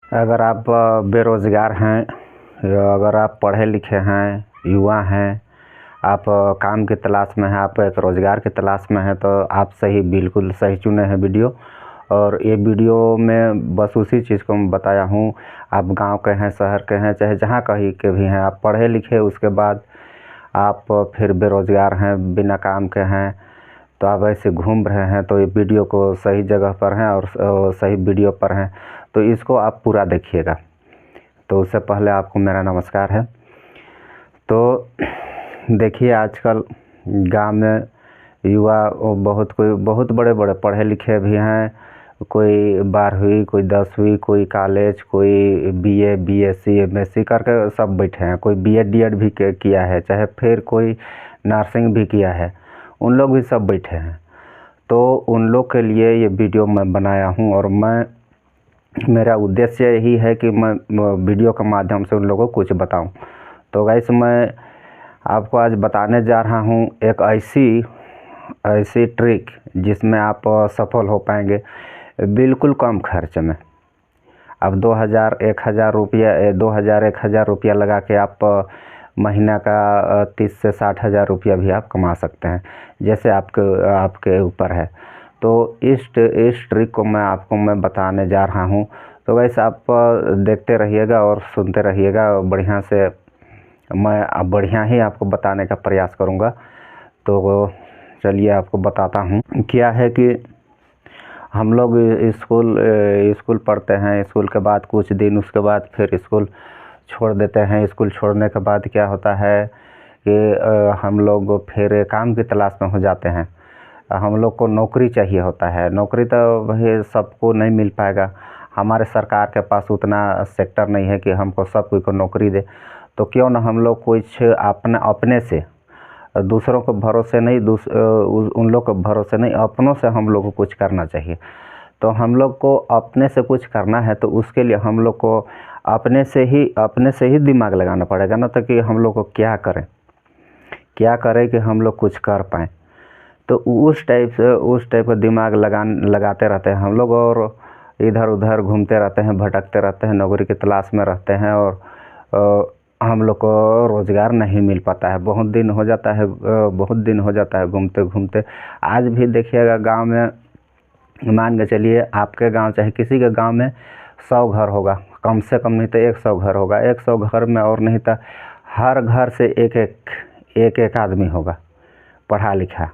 अगर आप बेरोज़गार हैं या अगर आप पढ़े लिखे हैं, युवा हैं, आप काम की तलाश में हैं, आप एक रोज़गार की तलाश में हैं, तो आप बिल्कुल सही चुने हैं वीडियो। और ये वीडियो में बस उसी चीज़ को मैं बताया हूँ। आप गांव के हैं, शहर के हैं, चाहे जहाँ कहीं के भी हैं, आप पढ़े लिखे उसके बाद आप फिर बेरोज़गार हैं, बिना काम के हैं, तो आप ऐसे घूम रहे हैं, तो ये वीडियो को सही जगह पर हैं और सही वीडियो पर हैं, तो इसको आप पूरा देखिएगा। तो उससे पहले आपको मेरा नमस्कार है। तो देखिए, आजकल गांव में युवा बहुत बड़े बड़े पढ़े लिखे भी हैं। कोई 12वीं, कोई 10वीं, कोई कॉलेज, कोई बीए, बीएससी, एमएससी करके सब बैठे हैं। कोई बीएड डीएड भी किया है, चाहे फिर कोई नर्सिंग भी किया है, उन लोग भी सब बैठे हैं। तो उन लोग के लिए ये वीडियो मैं बनाया हूँ और मेरा उद्देश्य यही है कि मैं वीडियो के माध्यम से उन लोगों को कुछ बताऊं। तो गाइस, मैं आपको आज बताने जा रहा हूं एक ऐसी ट्रिक जिसमें आप सफल हो पाएंगे बिल्कुल कम खर्च में। अब 2000 रुपया लगा के आप महीना का 30 से 60 हज़ार रुपया भी आप कमा सकते हैं, जैसे आपके ऊपर है। तो इस ट्रिक को मैं बताने जा रहा हूँ। तो वैसे आप देखते रहिएगा और सुनते रहिएगा। बढ़िया से मैं बढ़िया ही आपको बताने का प्रयास करूँगा। तो चलिए आपको बताता हूँ। क्या है कि हम लोग स्कूल पढ़ते हैं, स्कूल के बाद कुछ दिन उसके बाद फिर स्कूल छोड़ देते हैं। स्कूल छोड़ने के बाद क्या होता है कि हम लोग फिर काम की तलाश में हो जाते हैं। हम लोग को नौकरी चाहिए होता है। नौकरी तो वही सबको नहीं मिल पाएगा। हमारे सरकार के पास उतना सेक्टर नहीं है कि हमको सब कोई को नौकरी दे। तो क्यों ना हम लोग कुछ अपने से, दूसरों को भरोसे नहीं, उन लोग को भरोसे नहीं, अपनों से हम लोग को कुछ करना चाहिए। तो हम लोग को अपने से कुछ करना है, तो उसके लिए हम लोग को अपने से ही दिमाग लगाना पड़ेगा ना, तो कि हम लोग को क्या करें कि हम लोग कुछ कर पाएँ। तो उस टाइप का दिमाग लगाते रहते हैं हम लोग, और इधर उधर घूमते रहते हैं, भटकते रहते हैं, नौकरी की तलाश में रहते हैं, और हम लोग को रोज़गार नहीं मिल पाता है। बहुत दिन हो जाता है घूमते घूमते। आज भी देखिएगा, गांव में मान के चलिए, आपके गांव चाहे किसी के गांव में 100 घर होगा, कम से कम नहीं तो 100 घर होगा। 100 घर में और नहीं तो हर घर से एक आदमी होगा पढ़ा लिखा।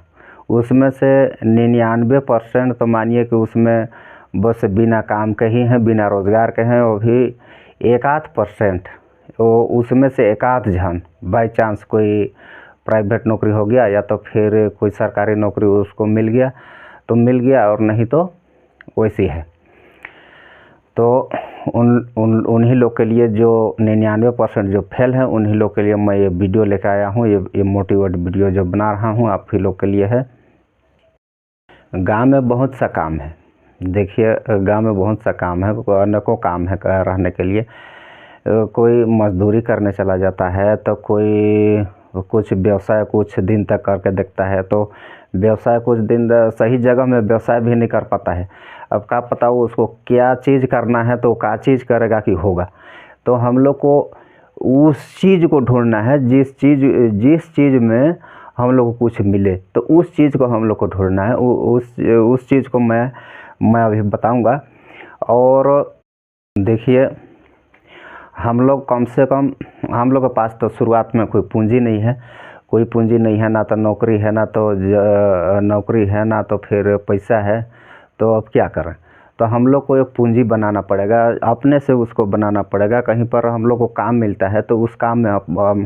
उसमें से 99% तो मानिए कि उसमें बस बिना काम के ही हैं, बिना रोज़गार के हैं। और भी 1-8% वो, उसमें से 1-8 जन बाई चांस कोई प्राइवेट नौकरी हो गया, या तो फिर कोई सरकारी नौकरी उसको मिल गया तो मिल गया, और नहीं तो वैसी है। तो उन्हीं लोग के लिए, जो 99% जो फेल हैं, उन्हीं लोग के लिए मैं ये वीडियो लेकर आया हूँ। ये मोटिवेट वीडियो जो बना रहा हूँ आप ही लोग के लिए है। गांव में बहुत सा काम है। देखिए, गांव में बहुत सा काम है, अनेकों काम है रहने के लिए। कोई मजदूरी करने चला जाता है, तो कोई कुछ व्यवसाय कुछ दिन तक करके देखता है, तो व्यवसाय कुछ दिन सही जगह में व्यवसाय भी नहीं कर पाता है। अब क्या पता वो उसको क्या चीज़ करना है, तो क्या चीज़ करेगा कि होगा। तो हम लोग को उस चीज़ को ढूंढना है, जिस चीज़ में हम लोग को कुछ मिले, तो उस चीज़ को हम लोग को ढूंढना है। उस चीज़ को मैं अभी बताऊंगा। और देखिए, हम लोग कम से कम, हम लोग के पास तो शुरुआत में कोई पूंजी नहीं है, ना तो नौकरी है, ना तो फिर पैसा है। तो अब क्या करें? तो हम लोग को एक पूंजी बनाना पड़ेगा, अपने से उसको बनाना पड़ेगा। कहीं पर हम लोग को काम मिलता है, तो उस काम में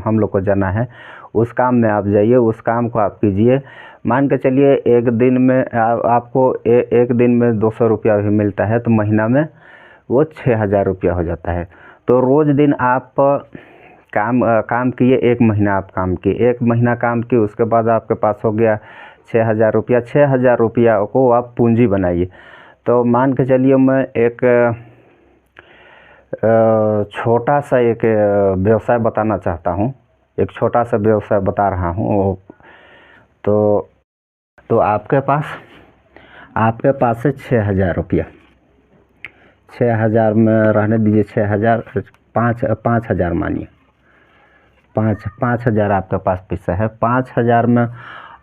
हम लोग को जाना है। उस काम में आप जाइए, उस काम को आप कीजिए। मान के चलिए, एक दिन में आपको एक दिन में 200 रुपया भी मिलता है, तो महीना में वो 6000 रुपया हो जाता है। तो रोज़ दिन आप काम किए, 1 महीना आप काम किए, 1 महीना काम किए, उसके बाद आपके पास हो गया 6000 रुपया। 6000 रुपया को आप पूंजी बनाइए। तो मान के चलिए, मैं एक छोटा सा एक व्यवसाय बताना चाहता हूँ, एक छोटा सा व्यवसाय बता रहा हूँ। तो आपके पास है 6000 रुपया। 6,000 में रहने दीजिए, 6,000, 5,000 मानिए, 5,000 आपके पास पैसा है। 5,000 में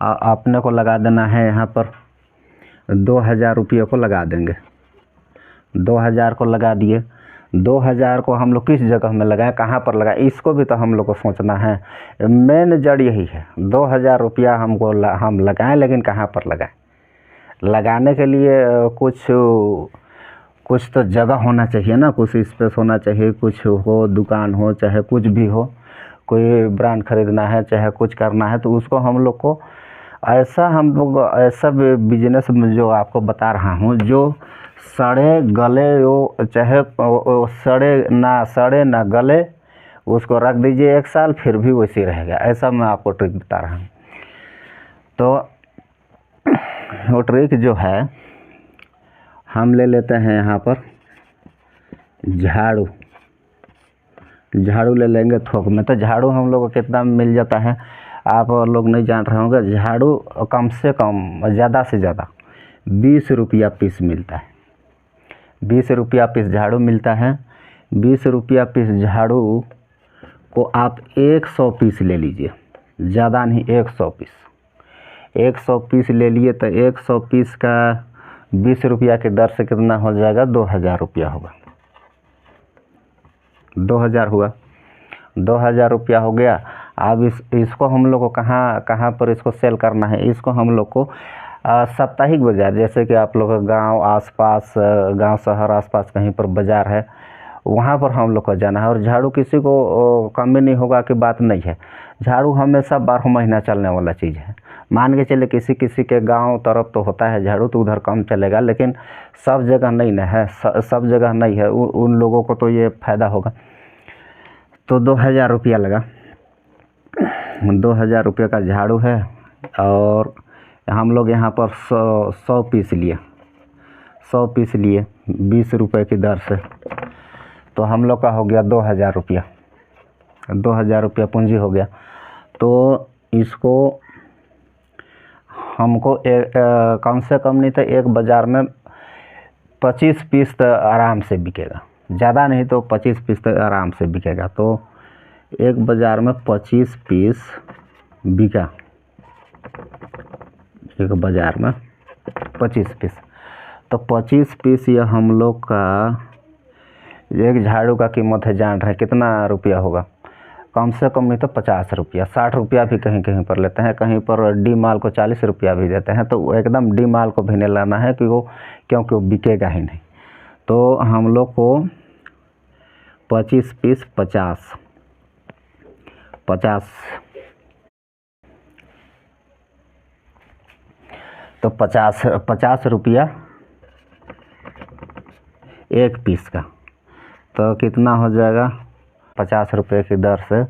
अपने को लगा देना है यहाँ पर 2,000 रुपये को लगा देंगे। 2,000 को लगा दिए। 2,000 को हम लोग किस जगह में लगाएं, कहाँ पर लगाएं, इसको भी तो हम लोग को सोचना है। मेन जड़ यही है, 2,000 रुपया हम लगाएं, लेकिन कहाँ पर लगाएं। लगाने के लिए कुछ तो जगह होना चाहिए ना, कुछ स्पेस होना चाहिए, कुछ हो, दुकान हो, चाहे कुछ भी हो, कोई ब्रांड खरीदना है, चाहे कुछ करना है, तो उसको हम लोग को ऐसा बिजनेस में जो आपको बता रहा हूँ, जो सड़े गले हो, चाहे सड़े ना गले, उसको रख दीजिए 1 साल, फिर भी वैसे ही रहेगा। ऐसा मैं आपको ट्रिक बता रहा हूँ। तो वो ट्रिक जो है, हम ले लेते हैं यहाँ पर झाड़ू ले लेंगे थोक में। तो झाड़ू हम लोग को कितना मिल जाता है, आप लोग नहीं जान रहे होंगे। झाड़ू कम से कम, ज़्यादा से ज़्यादा 20 रुपया पीस मिलता है। 20 रुपया पीस झाड़ू मिलता है। 20 रुपया पीस झाड़ू को आप 100 पीस ले लीजिए, ज़्यादा नहीं, 100 पीस। 100 पीस ले लिए तो 100 पीस का 20 रुपया की दर से कितना हो जाएगा, 2,000 रुपया होगा। 2,000 हुआ, 2,000 रुपया हो गया। अब इसको हम लोग को कहाँ पर इसको सेल करना है, इसको हम लोग को साप्ताहिक बाज़ार, जैसे कि आप लोग गांव आसपास, गांव शहर आसपास कहीं पर बाज़ार है, वहाँ पर हम लोग को जाना है। और झाड़ू किसी को कमी नहीं होगा कि बात नहीं है। झाड़ू हमेशा 12 महीना चलने वाला चीज़ है। मान के चले किसी के गांव तरफ तो होता है झाड़ू, तो उधर कम चलेगा, लेकिन सब जगह नहीं ना है, सब जगह नहीं है। उन लोगों को तो ये फ़ायदा होगा। तो 2,000 रुपया लगा। 2,000 रुपये का झाड़ू है, और हम लोग यहाँ पर 100 पीस लिए, 100 पीस लिए 20 रुपये की दर से, तो हम लोग का हो गया 2,000 रुपया। 2,000 रुपया पूंजी हो गया। तो इसको हमको कम से कम नहीं तो एक बाज़ार में 25 पीस तो आराम से बिकेगा, ज़्यादा नहीं तो 25 पीस तो आराम से बिकेगा। तो एक बाज़ार में 25 पीस बिका, एक बाज़ार में 25 पीस। तो 25 पीस ये हम लोग का एक झाड़ू का कीमत है, जान रहे हैं कितना रुपया होगा, कम से कम नहीं तो 50 रुपया, 60 रुपया भी कहीं कहीं पर लेते हैं, कहीं पर डी माल को 40 रुपया भी देते हैं। तो एकदम डी माल को भी नहीं लाना है क्योंकि वो बिकेगा ही नहीं। तो हम लोग को 25 पीस 50 तो 50 रुपया एक पीस का, तो कितना हो जाएगा, 50 रुपये की दर से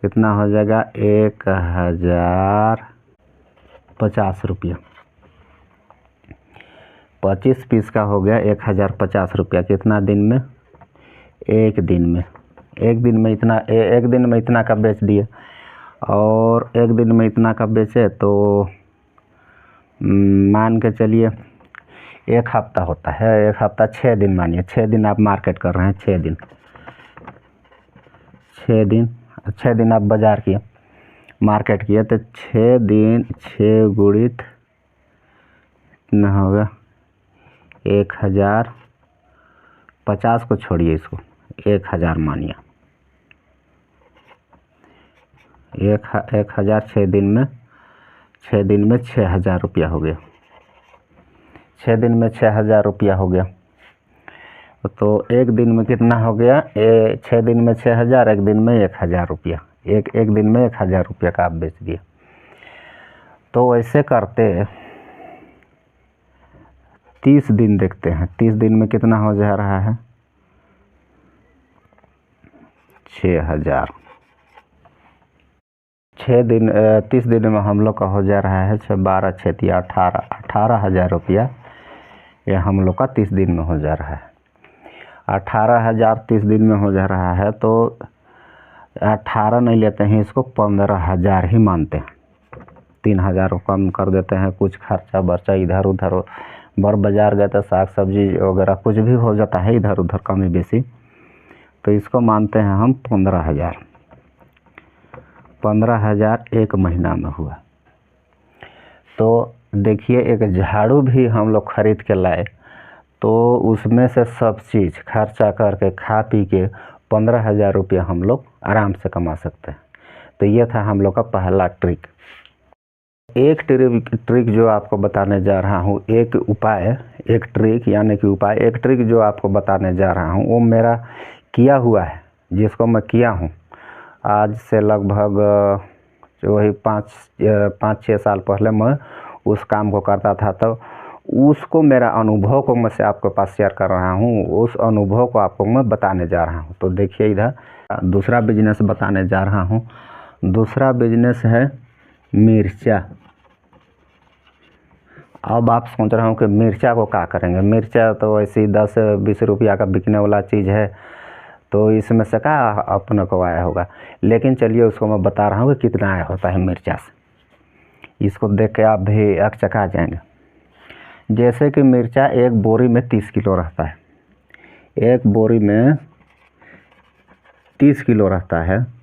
कितना हो जाएगा, 1,050 रुपया। 25 पीस का हो गया 1,050 रुपया। कितना दिन में, एक दिन में। एक दिन में इतना का बेच दिए, और एक दिन में इतना का बेचे तो मान के चलिए 1 हफ्ता होता है। 1 हफ्ता 6 दिन मानिए, 6 दिन आप मार्केट कर रहे हैं, 6 दिन आप बाज़ार किए, मार्केट किए, तो 6 दिन 6 गुणित कितना होगा, 1,050 को छोड़िए, इसको 1,000 मानिए। 1,000 6 दिन में 6,000 रुपया हो गया। 6 दिन में 6,000 रुपया हो गया। तो एक दिन में कितना हो गया, 6 दिन में 6,000, एक दिन में 1,000 रुपया। एक दिन में 1,000 रुपया का आप बेच दिए। तो ऐसे करते 30 दिन देखते हैं, 30 दिन में कितना हो जा रहा है, 6,000। 30 दिन में हम लोग का हो जा रहा है 12 6 18,000 रुपया। ये हम लोग का 30 दिन में हो जा रहा है। 18,000 30 दिन में हो जा रहा है। तो 18 नहीं लेते हैं, इसको 15,000 ही मानते हैं। 3,000 कम कर देते हैं, कुछ खर्चा बर्चा इधर उधर बड़ बाज़ार गए तो साग सब्जी वगैरह कुछ भी हो जाता है इधर उधर कमी बेसी, तो इसको मानते हैं हम 15,000। 15,000 एक महीना में हुआ। तो देखिए एक झाड़ू भी हम लोग खरीद के लाए तो उसमें से सब चीज़ खर्चा करके खा पी के 15,000 रुपया हम लोग आराम से कमा सकते हैं। तो ये था हम लोग का पहला ट्रिक। एक ट्रिक जो आपको बताने जा रहा हूँ, एक उपाय, एक ट्रिक यानी कि उपाय, एक ट्रिक जो आपको बताने जा रहा हूँ वो मेरा किया हुआ है, जिसको मैं किया हूँ आज से लगभग वही 5-6 साल पहले मैं उस काम को करता था। तो उसको मेरा अनुभव को मैं से आपके पास शेयर कर रहा हूँ, उस अनुभव को आपको मैं बताने जा रहा हूँ। तो देखिए इधर दूसरा बिजनेस बताने जा रहा हूँ। दूसरा बिजनेस है मिर्चा। अब आप सोच रहे हो कि मिर्चा को क्या करेंगे, मिर्चा तो ऐसी 10-20 रुपया का बिकने वाला चीज़ है, तो इसमें से क्या अपने को आया होगा। लेकिन चलिए उसको मैं बता रहा हूँ कि कितना आया होता है मिर्चा से। इसको देख के आप भी अकचका जाएंगे। जैसे कि मिर्चा एक बोरी में 30 किलो रहता है, एक बोरी में 30 किलो रहता है,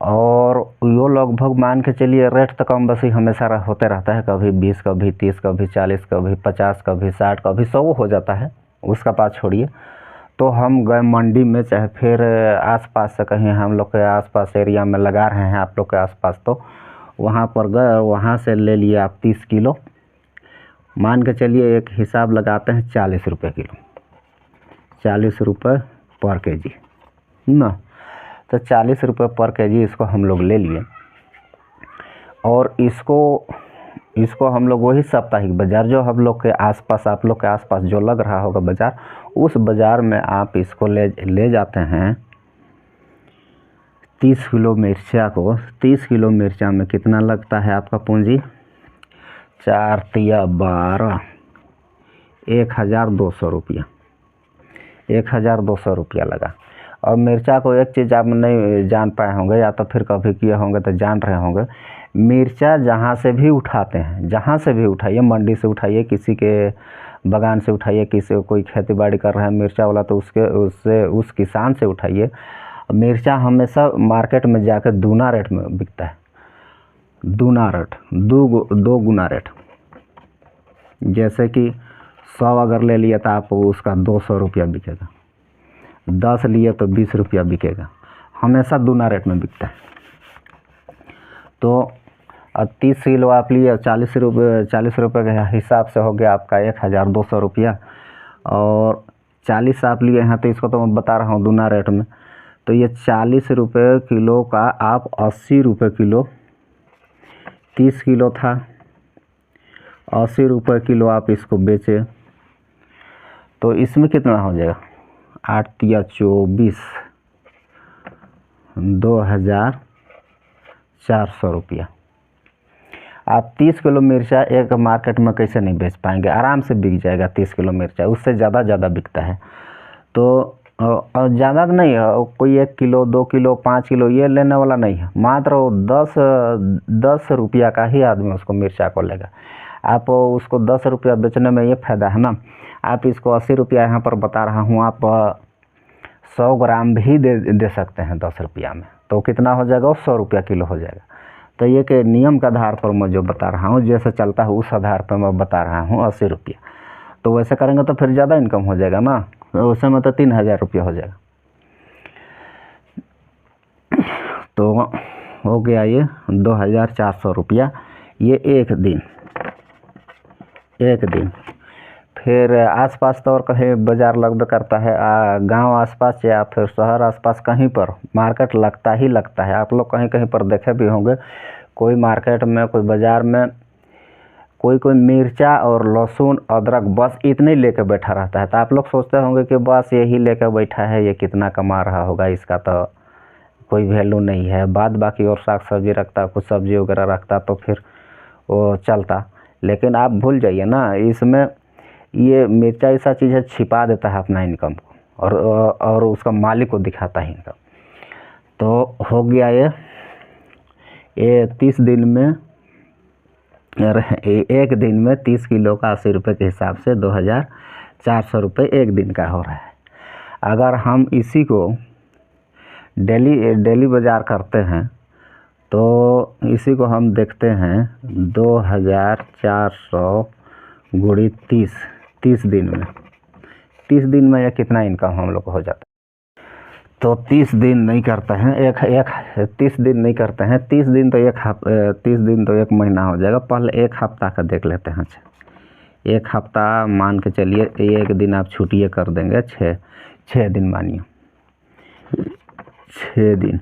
और यो लगभग मान के चलिए रेट तो कम बस ही हमेशा होते रहता है, कभी 20, कभी 30, कभी 40, कभी 50, कभी 60, कभी 100 हो जाता है, उसका बात छोड़िए। तो हम गए मंडी में, चाहे फिर आसपास से कहीं हम लोग के आसपास एरिया में लगा रहे हैं आप लोग के आसपास, तो वहाँ पर गए और वहाँ से ले लिए आप 30 किलो। मान के चलिए एक हिसाब लगाते हैं 40 रुपये किलो, 40 रुपये पर केजी ना। तो 40 रुपये पर केजी इसको हम लोग ले लिए, और इसको हम लोग वही साप्ताहिक बाज़ार जो हम लोग के आसपास, आप लोग के आसपास जो लग रहा होगा बाज़ार, उस बाज़ार में आप इसको ले जाते हैं। 30 किलो मिर्चा को, 30 किलो मिर्चा में कितना लगता है आपका पूंजी, 4 तिया 12, 1,200 रुपया, 1,200 रुपया लगा। और मिर्चा को एक चीज़ आप नहीं जान पाए होंगे, या तो फिर कभी किए होंगे तो जान रहे होंगे, मिर्चा जहाँ से भी उठाते हैं, जहाँ से भी उठाइए, मंडी से उठाइए, किसी के बागान से उठाइए, किसी को कोई खेती बाड़ी कर रहा है मिर्चा वाला तो उस किसान से उठाइए, मिर्चा हमेशा मार्केट में जाकर दूना रेट में बिकता है। दूना रेट, दो गुना रेट। जैसे कि 100 अगर ले लिया तो आप उसका 200 रुपया बिकेगा, 10 लिए तो 20 रुपया बिकेगा, हमेशा दूना रेट में बिकता है। तो 30 किलो आप लिए, 40 रुपये के हिसाब से हो गया आपका 1,200 रुपया, और 40 आप लिए हैं तो इसको तो मैं बता रहा हूँ दूना रेट में, तो ये 40 रुपये किलो का आप 80 रुपये किलो, 30 किलो था, 80 रुपये किलो आप इसको बेचे, तो इसमें कितना हो जाएगा, 8 तिया 24, 2,400 रुपया। आप 30 किलो मिर्चा एक मार्केट में कैसे नहीं बेच पाएंगे, आराम से बिक जाएगा 30 किलो मिर्चा, उससे ज़्यादा बिकता है। तो और ज़्यादा नहीं है, कोई 1 किलो 2 किलो 5 किलो ये लेने वाला नहीं है, मात्र 10 रुपया का ही आदमी उसको मिर्चा को लेगा। आप उसको 10 रुपया बेचने में ये फ़ायदा है ना। आप इसको 80 रुपया यहाँ पर बता रहा हूँ, आप 100 ग्राम भी दे सकते हैं 10 रुपया में, तो कितना हो जाएगा, 100 रुपया किलो हो जाएगा। तो ये के नियम के आधार पर मैं जो बता रहा हूँ, जैसे चलता है उस आधार पर मैं बता रहा हूँ 80 रुपया। तो वैसे करेंगे तो फिर ज़्यादा इनकम हो जाएगा ना, उस में तो 3,000 रुपया हो जाएगा। तो हो गया ये 2,400 रुपया, ये एक दिन। फिर आसपास तो और कहीं बाज़ार लगता करता है, गांव आसपास या फिर शहर आसपास कहीं पर मार्केट लगता ही लगता है। आप लोग कहीं कहीं पर देखे भी होंगे, कोई मार्केट में, कोई बाज़ार में कोई मिर्चा और लहसुन अदरक बस इतने लेकर बैठा रहता है। तो आप लोग सोचते होंगे कि बस यही लेकर बैठा है, ये कितना कमा रहा होगा, इसका तो कोई वैल्यू नहीं है। बाद बाकी और साग सब्जी रखता, कुछ सब्जी वगैरह रखता तो फिर वो चलता। लेकिन आप भूल जाइए ना, इसमें ये मिर्चा ऐसा चीज़ है, छिपा देता है अपना इनकम को, और उसका मालिक को दिखाता है इनकम। तो हो गया ये 30 दिन में और एक दिन में 30 किलो का 80 रुपये के हिसाब से 2400 रुपये एक दिन का हो रहा है। अगर हम इसी को डेली बाज़ार करते हैं तो इसी को हम देखते हैं 2400 गुणी 30 दिन में 30 दिन में यह कितना इनकम हम लोग को हो जाता है। तो 30 दिन नहीं करते हैं, 30 दिन नहीं करते हैं, 30 दिन तो एक महीना हो जाएगा। पहले एक हफ्ता का देख लेते हैं। अच्छा, एक हफ्ता मान के चलिए, एक दिन आप छुट्टिए कर देंगे, 6 दिन मानिए, 6 दिन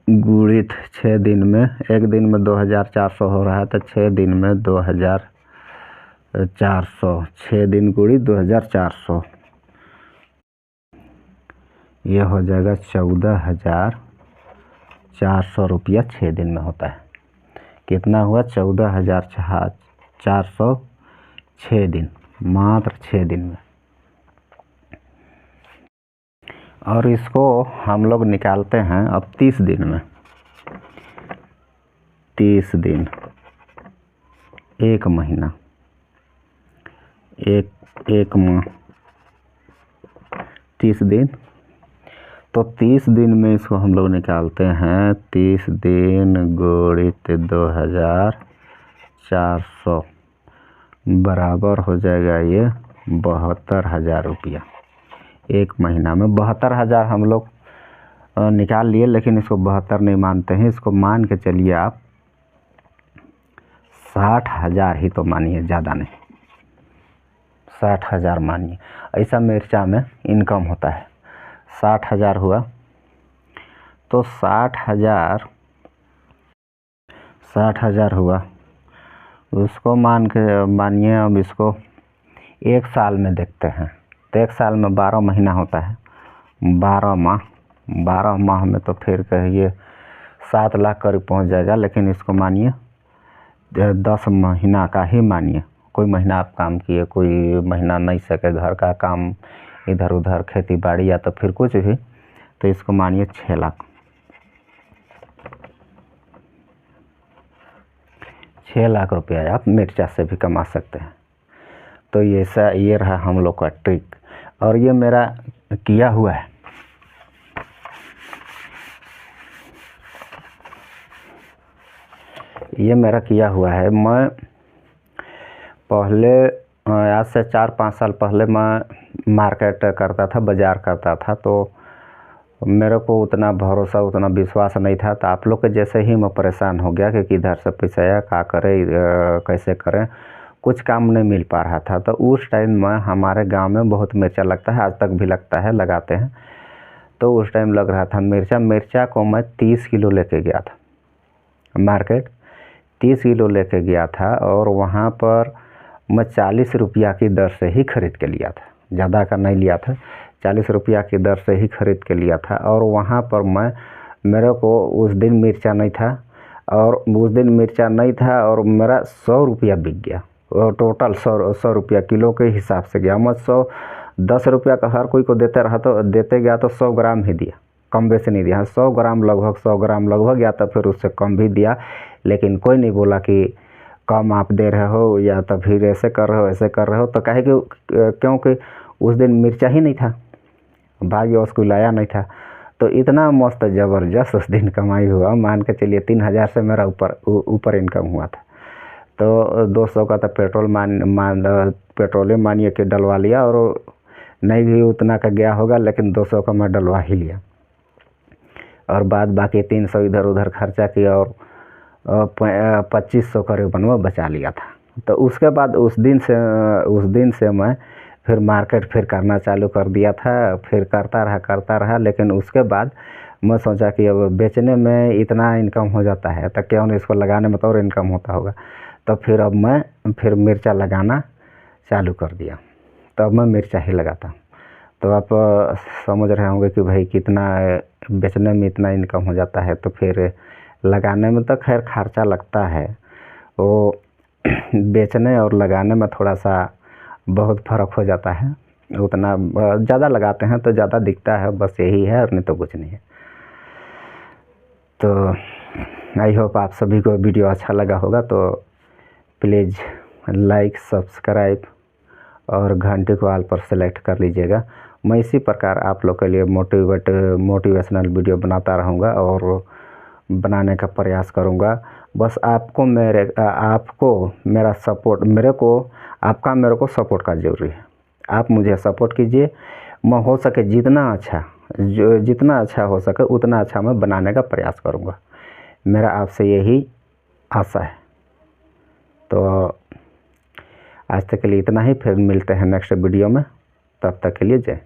गुणित 6 दिन में, एक दिन में 2400 हो रहा है तो 6 दिन में 2400, 6 दिन गुणित 2400, ये हो जाएगा 14,400 रुपया 6 दिन में होता है। कितना हुआ? 14,400 6 दिन, मात्र 6 दिन में। और इसको हम लोग निकालते हैं अब 30 दिन में। 30 दिन, एक महीना, एक माह, 30 दिन। तो 30 दिन में इसको हम लोग निकालते हैं, 30 दिन गुणित 2400 बराबर हो जाएगा ये 72,000 रुपया एक महीना में। 72,000 हम लोग निकाल लिए, लेकिन इसको 72 नहीं मानते हैं, इसको मान के चलिए आप 60,000 ही तो मानिए, ज़्यादा नहीं, 60,000 मानिए। ऐसा मिर्चा में इनकम होता है। 60,000 हुआ तो 60,000 हुआ, उसको मानिए। अब इसको एक साल में देखते हैं तो एक साल में 12 महीना होता है, 12 माह में तो फिर कहिए 7 लाख करीब पहुंच जाएगा। लेकिन इसको मानिए 10 महीना का ही मानिए। कोई महीना आप काम किए, कोई महीना नहीं सके, घर का काम इधर उधर, खेती बाड़ी या तो फिर कुछ भी, तो इसको मानिए 6 लाख। 6 लाख रुपया आप मिर्चा से भी कमा सकते हैं। तो ये रहा हम लोग का ट्रिक। और ये मेरा किया हुआ है। ये मेरा किया हुआ है। मैं पहले, आज से 4-5 साल पहले मैं मार्केट करता था, बाज़ार करता था, तो मेरे को उतना भरोसा, उतना विश्वास नहीं था। तो आप लोग के जैसे ही मैं परेशान हो गया कि किधर से पैसा आया, क्या करें, कैसे करें, कुछ काम नहीं मिल पा रहा था। तो उस टाइम में हमारे गांव में बहुत मिर्चा लगता है, आज तक भी लगता है, लगाते हैं। तो उस टाइम लग रहा था मिर्चा को मैं 30 किलो लेके गया था मार्केट, 30 किलो लेके गया था। और वहाँ पर मैं 40 रुपया की दर से ही खरीद के लिया था, ज़्यादा का नहीं लिया था, 40 रुपया की दर से ही खरीद के लिया था। और वहाँ पर मेरे को उस दिन मिर्चा नहीं था, और और मेरा 100 रुपया बिक गया। और टोटल 100 रुपया किलो के हिसाब से गया। मैं 110 रुपया का हर कोई को देते गया तो 100 ग्राम ही दिया, कम बेसी नहीं दिया। 100 ग्राम लगभग या तो फिर उससे कम भी दिया। लेकिन कोई नहीं बोला कि कम आप दे रहे हो या तो फिर ऐसे कर रहे हो। तो कहे कि क्योंकि उस दिन मिर्चा ही नहीं था, भाग्य उसको लाया नहीं था। तो इतना मस्त ज़बरदस्त उस दिन कमाई हुआ, मान के चलिए 3,000 से मेरा ऊपर इनकम हुआ था। तो 200 का तो पेट्रोल मानिए कि डलवा लिया, और नहीं भी उतना का गया होगा, लेकिन 200 का मैं डलवा ही लिया। और बाद बाकी 300 इधर उधर खर्चा किया, और 2500 करीबन में बचा लिया था। तो उसके बाद उस दिन से मैं फिर मार्केट करना चालू कर दिया था। फिर करता रहा। लेकिन उसके बाद मैं सोचा कि अब बेचने में इतना इनकम हो जाता है तो क्यों नहीं इसको लगाने में तो और इनकम होता होगा। तो फिर अब मैं मिर्चा लगाना चालू कर दिया। तो अब मैं मिर्चा ही लगाता हूँ। तो आप समझ रहे होंगे कि भाई कितना बेचने में इतना इनकम हो जाता है। तो फिर लगाने में तो खैर खर्चा लगता है, वो बेचने और लगाने में थोड़ा सा बहुत फ़र्क हो जाता है। उतना ज़्यादा लगाते हैं तो ज़्यादा दिखता है, बस यही है, और नहीं तो कुछ नहीं है। तो आई होप आप सभी को वीडियो अच्छा लगा होगा, तो प्लीज़ लाइक, सब्सक्राइब और घंटे को ऑल पर सेलेक्ट कर लीजिएगा। मैं इसी प्रकार आप लोग के लिए मोटिवेशनल वीडियो बनाता रहूँगा और बनाने का प्रयास करूँगा। बस आपको मेरा सपोर्ट, मेरे को सपोर्ट का ज़रूरी है। आप मुझे सपोर्ट कीजिए। मैं हो सके जितना अच्छा हो सके उतना अच्छा मैं बनाने का प्रयास करूँगा। मेरा आपसे यही आशा है। तो आज तक के लिए इतना ही, फिर मिलते हैं नेक्स्ट वीडियो में। तब तक के लिए जय।